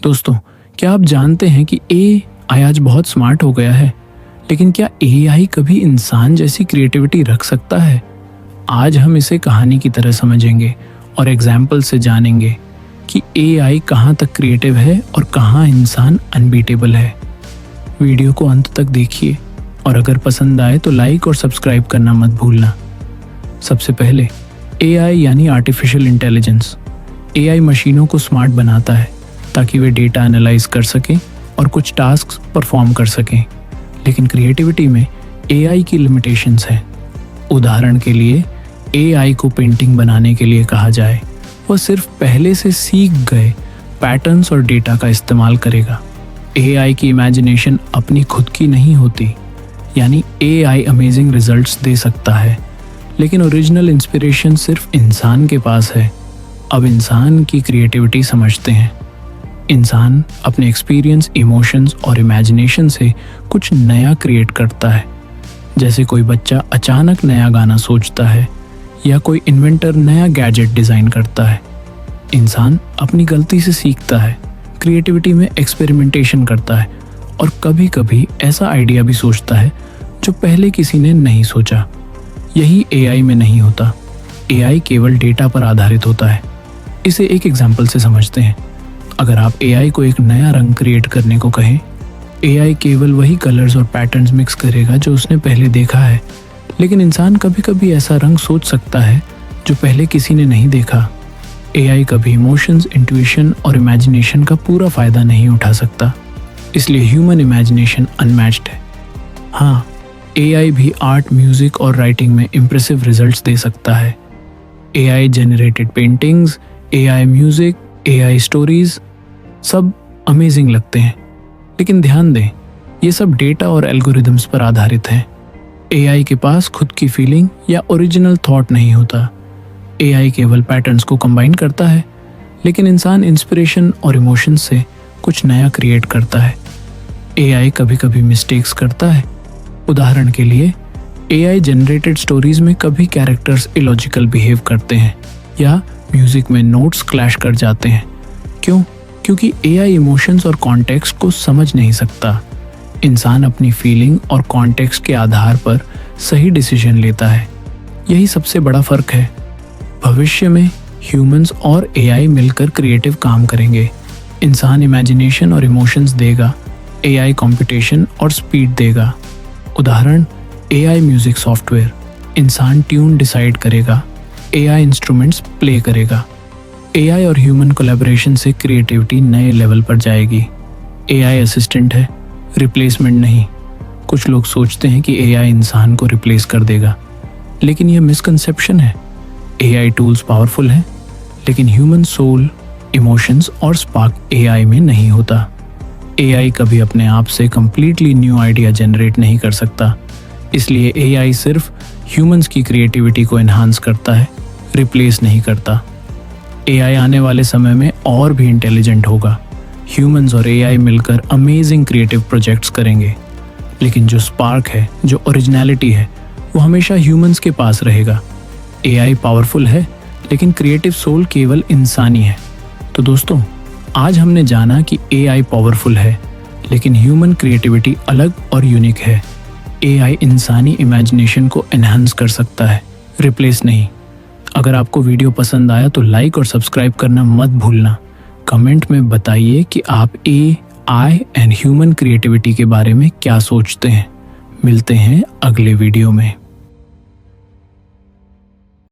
दोस्तों, क्या आप जानते हैं कि एआई आज बहुत स्मार्ट हो गया है, लेकिन क्या एआई कभी इंसान जैसी क्रिएटिविटी रख सकता है? आज हम इसे कहानी की तरह समझेंगे और एग्जाम्पल से जानेंगे कि एआई कहाँ तक क्रिएटिव है और कहाँ इंसान अनबीटेबल है। वीडियो को अंत तक देखिए और अगर पसंद आए तो लाइक और सब्सक्राइब करना मत भूलना। सबसे पहले एआई यानी आर्टिफिशियल इंटेलिजेंस। एआई मशीनों को स्मार्ट बनाता है ताकि वे डेटा एनालाइज कर सकें और कुछ टास्क परफॉर्म कर सकें। लेकिन क्रिएटिविटी में एआई की लिमिटेशंस हैं। उदाहरण के लिए एआई को पेंटिंग बनाने के लिए कहा जाए, वह सिर्फ पहले से सीख गए पैटर्न्स और डेटा का इस्तेमाल करेगा। एआई की इमेजिनेशन अपनी खुद की नहीं होती, यानी एआई अमेजिंग रिजल्ट्स दे सकता है, लेकिन ओरिजिनल इंस्पिरेशन सिर्फ इंसान के पास है। अब इंसान की क्रिएटिविटी समझते हैं। इंसान अपने एक्सपीरियंस, इमोशंस और इमेजिनेशन से कुछ नया क्रिएट करता है। जैसे कोई बच्चा अचानक नया गाना सोचता है या कोई इन्वेंटर नया गैजेट डिज़ाइन करता है। इंसान अपनी गलती से सीखता है, क्रिएटिविटी में एक्सपेरिमेंटेशन करता है और कभी कभी ऐसा आइडिया भी सोचता है जो पहले किसी ने नहीं सोचा। यही एआई में नहीं होता। एआई केवल डेटा पर आधारित होता है। इसे एक एग्जाम्पल से समझते हैं। अगर आप एआई को एक नया रंग क्रिएट करने को कहें, एआई केवल वही कलर्स और पैटर्न्स मिक्स करेगा जो उसने पहले देखा है, लेकिन इंसान कभी कभी ऐसा रंग सोच सकता है जो पहले किसी ने नहीं देखा। एआई कभी इमोशंस, इंट्यूशन और इमेजिनेशन का पूरा फायदा नहीं उठा सकता, इसलिए ह्यूमन इमेजिनेशन अनमैच्ड है। हाँ, एआई भी आर्ट, म्यूजिक और राइटिंग में इम्प्रेसिव रिजल्ट्स दे सकता है। AI generated paintings, AI music, AI stories सब अमेजिंग लगते हैं, लेकिन ध्यान दें, ये सब डेटा और एल्गोरिदम्स पर आधारित हैं। एआई के पास खुद की फीलिंग या ओरिजिनल थॉट नहीं होता। एआई केवल पैटर्न्स को कंबाइन करता है, लेकिन इंसान इंस्पिरेशन और इमोशंस से कुछ नया क्रिएट करता है। एआई कभी कभी मिस्टेक्स करता है। उदाहरण के लिए एआई जनरेटेड स्टोरीज में कभी कैरेक्टर्स इलॉजिकल बिहेव करते हैं या म्यूजिक में नोट्स क्लैश कर जाते हैं। क्यों? क्योंकि एआई इमोशंस और कॉन्टेक्स्ट को समझ नहीं सकता। इंसान अपनी फीलिंग और कॉन्टेक्स्ट के आधार पर सही डिसीजन लेता है। यही सबसे बड़ा फर्क है। भविष्य में ह्यूमंस और एआई मिलकर क्रिएटिव काम करेंगे। इंसान इमेजिनेशन और इमोशंस देगा, एआई कंप्यूटेशन और स्पीड देगा। उदाहरण एआई म्यूजिक सॉफ्टवेयर। इंसान ट्यून डिसाइड करेगा, एआई इंस्ट्रूमेंट्स प्ले करेगा। एआई और ह्यूमन कोलैबोरेशन से क्रिएटिविटी नए लेवल पर जाएगी। एआई असिस्टेंट है, रिप्लेसमेंट नहीं। कुछ लोग सोचते हैं कि एआई इंसान को रिप्लेस कर देगा, लेकिन यह मिसकंसेप्शन है। एआई टूल्स पावरफुल हैं, लेकिन ह्यूमन सोल, इमोशंस और स्पार्क एआई में नहीं होता। एआई कभी अपने आप से कंप्लीटली न्यू आइडिया जनरेट नहीं कर सकता, इसलिए एआई सिर्फ ह्यूमंस की क्रिएटिविटी को एनहांस करता है, रिप्लेस नहीं करता। एआई आने वाले समय में और भी इंटेलिजेंट होगा। ह्यूमंस और एआई मिलकर अमेजिंग क्रिएटिव प्रोजेक्ट्स करेंगे, लेकिन जो स्पार्क है, जो ओरिजिनलिटी है, वो हमेशा ह्यूमंस के पास रहेगा। एआई पावरफुल है, लेकिन क्रिएटिव सोल केवल इंसानी है। तो दोस्तों, आज हमने जाना कि एआई पावरफुल है, लेकिन ह्यूमन क्रिएटिविटी अलग और यूनिक है। एआई इंसानी इमेजिनेशन को एनहांस कर सकता है, रिप्लेस नहीं। अगर आपको वीडियो पसंद आया तो लाइक और सब्सक्राइब करना मत भूलना। कमेंट में बताइए कि आप एआई एंड ह्यूमन क्रिएटिविटी के बारे में क्या सोचते हैं। मिलते हैं अगले वीडियो में।